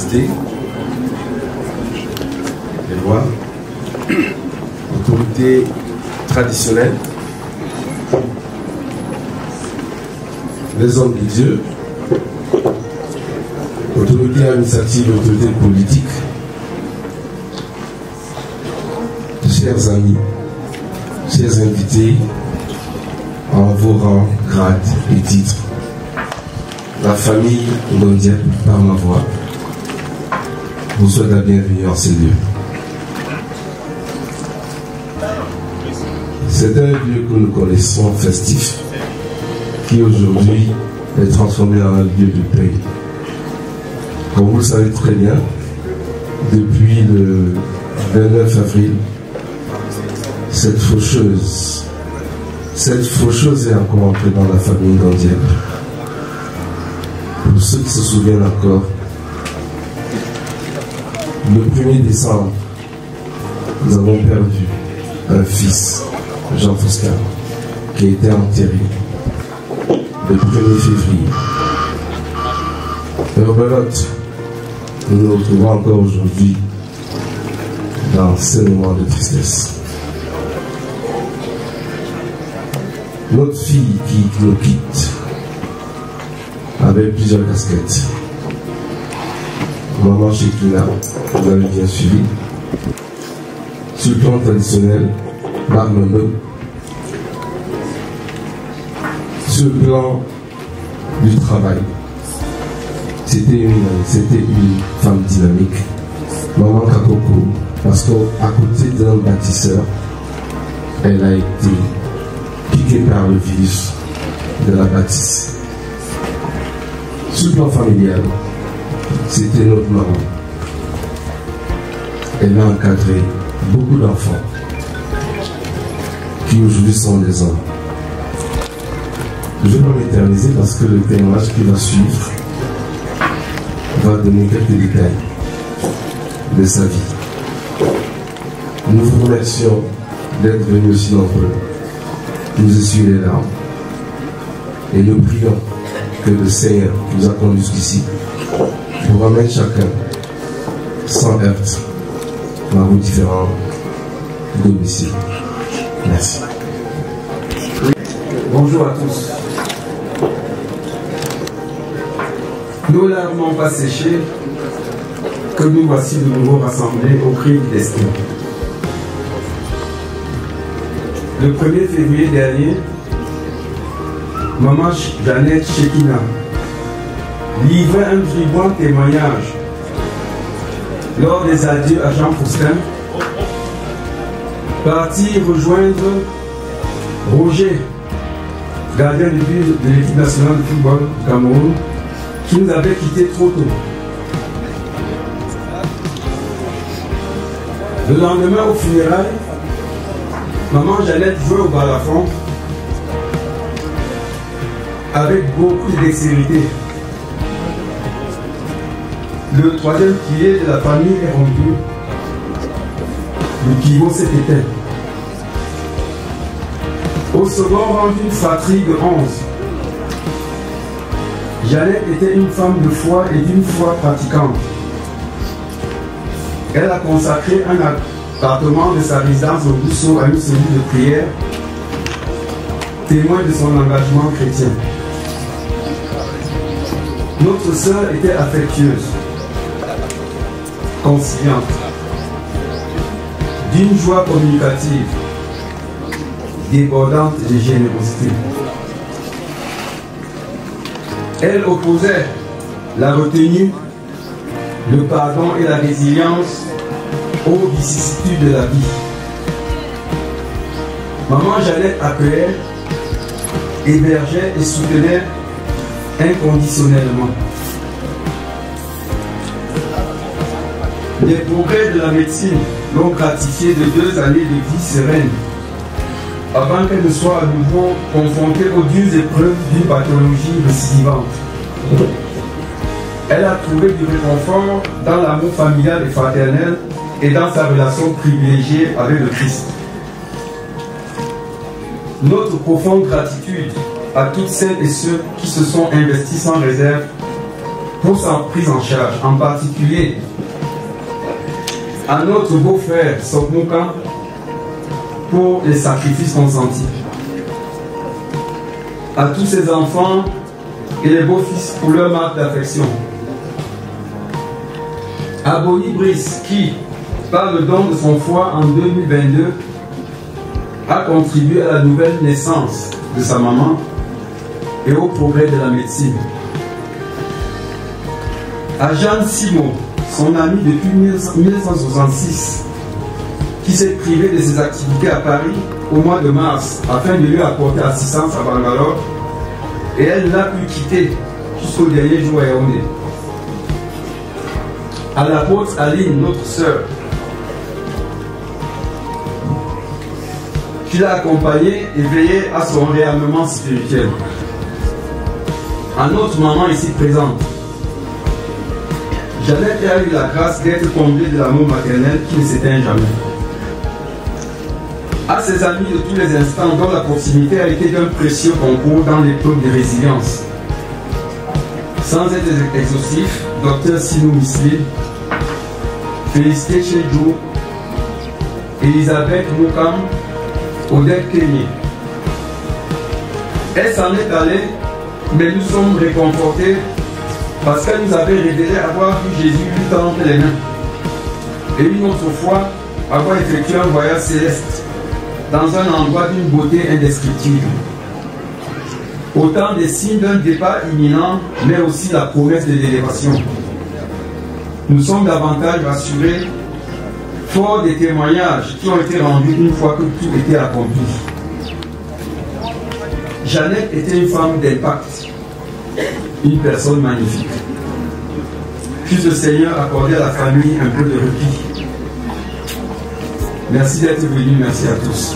entités, les lois, autorités traditionnelles, les hommes de Dieu, autorités administratives et autorités politiques, chers amis, chers invités, en vos rangs, grades et titres, la famille mondiale par ma voix vous souhaite la bienvenue en ces lieux. C'est un lieu que nous connaissons festif, qui aujourd'hui est transformé en un lieu de paix. Comme vous le savez très bien, depuis le 29 avril, cette faucheuse est encore entrée dans la famille Ngondiek. Pour ceux qui se souviennent encore, le 1er décembre, nous avons perdu un fils, Jean Fosca, qui a été enterré le 1er février. Rebelote, nous nous retrouvons encore aujourd'hui dans ces moments de tristesse. Notre fille qui nous quitte avec plusieurs casquettes. Maman Chekina, vous l'avez bien suivi. Sur le plan traditionnel, Marmando. Sur le plan du travail, c'était une femme dynamique. Maman Kakoko, parce qu'à côté d'un bâtisseur, elle a été piquée par le virus de la bâtisse. Sur le plan familial, c'était notre maman. Elle a encadré beaucoup d'enfants qui aujourd'hui sont des hommes. Je vais pas m'éterniser parce que le témoignage qui va suivre va donner quelques détails de sa vie. Nous vous remercions d'être venus aussi nombreux nous essuyer les larmes et nous prions que le Seigneur nous a conduits jusqu'ici pour amener chacun sans heurts dans vos différents domiciles. Merci. Bonjour à tous. Nos larmes n'ont pas séché, que nous voici de nouveau rassemblés au cri du destin. Le 1er février dernier, maman Jeannette Chekina livrait un vibrant témoignage lors des adieux à Jean Fosca, parti rejoindre Roger, gardien de but de l'équipe nationale de football du Cameroun, qui nous avait quittés trop tôt. Le lendemain, au funérailles, maman Jeannette jouait au balafon avec beaucoup de dextérité. Le troisième pilier de la famille est rompu. Le pivot s'est éteint. Au second rang d'une fratrie de 11, Jeannette était une femme de foi et d'une foi pratiquante. Elle a consacré un appartement de sa résidence au Bousseau à une cellule de prière, témoin de son engagement chrétien. Notre sœur était affectueuse, conciliante, d'une joie communicative, débordante de générosité. Elle opposait la retenue, le pardon et la résilience aux vicissitudes de la vie. Maman Jeannette accueillait, hébergeait et soutenait inconditionnellement. Les progrès de la médecine l'ont gratifiée de 2 années de vie sereine, avant qu'elle ne soit à nouveau confrontée aux dures épreuves d'une pathologie récidivante. Elle a trouvé du réconfort dans l'amour familial et fraternel et dans sa relation privilégiée avec le Christ. Notre profonde gratitude à toutes celles et ceux qui se sont investis sans réserve pour sa prise en charge, en particulier à notre beau-frère Sokmuka pour les sacrifices consentis, à tous ses enfants et les beaux-fils pour leur marque d'affection, à Boni Brice qui, par le don de son foie en 2022, a contribué à la nouvelle naissance de sa maman et au progrès de la médecine. À Jeanne Simo, son ami depuis 1966, qui s'est privé de ses activités à Paris au mois de mars afin de lui apporter assistance à Bangalore, et elle l'a pu quitter jusqu'au dernier jour à Yaoundé. À l'apôtre Aline, notre sœur, qui l'a accompagnée et veillé à son réarmement spirituel. À notre maman ici présente, Jeannette a eu la grâce d'être comblée de l'amour maternel qui ne s'éteint jamais. À ses amis de tous les instants dont la proximité a été d'un précieux concours dans l'épreuve de résilience. Sans être exhaustif, Dr Sinou Misli, Félicité Chedjou, Elisabeth Moukam, Odette Kenye. Elle s'en est allée, mais nous sommes réconfortés parce qu'elle nous avait révélé avoir vu Jésus lui tendre les mains. Et une autre fois, avoir effectué un voyage céleste dans un endroit d'une beauté indescriptible. Autant des signes d'un départ imminent, mais aussi la promesse de l'élévation. Nous sommes davantage rassurés, forts des témoignages qui ont été rendus une fois que tout était accompli. Jeannette était une femme d'impact, une personne magnifique. Puisse le Seigneur accorder à la famille un peu de répit. Merci d'être venu, merci à tous.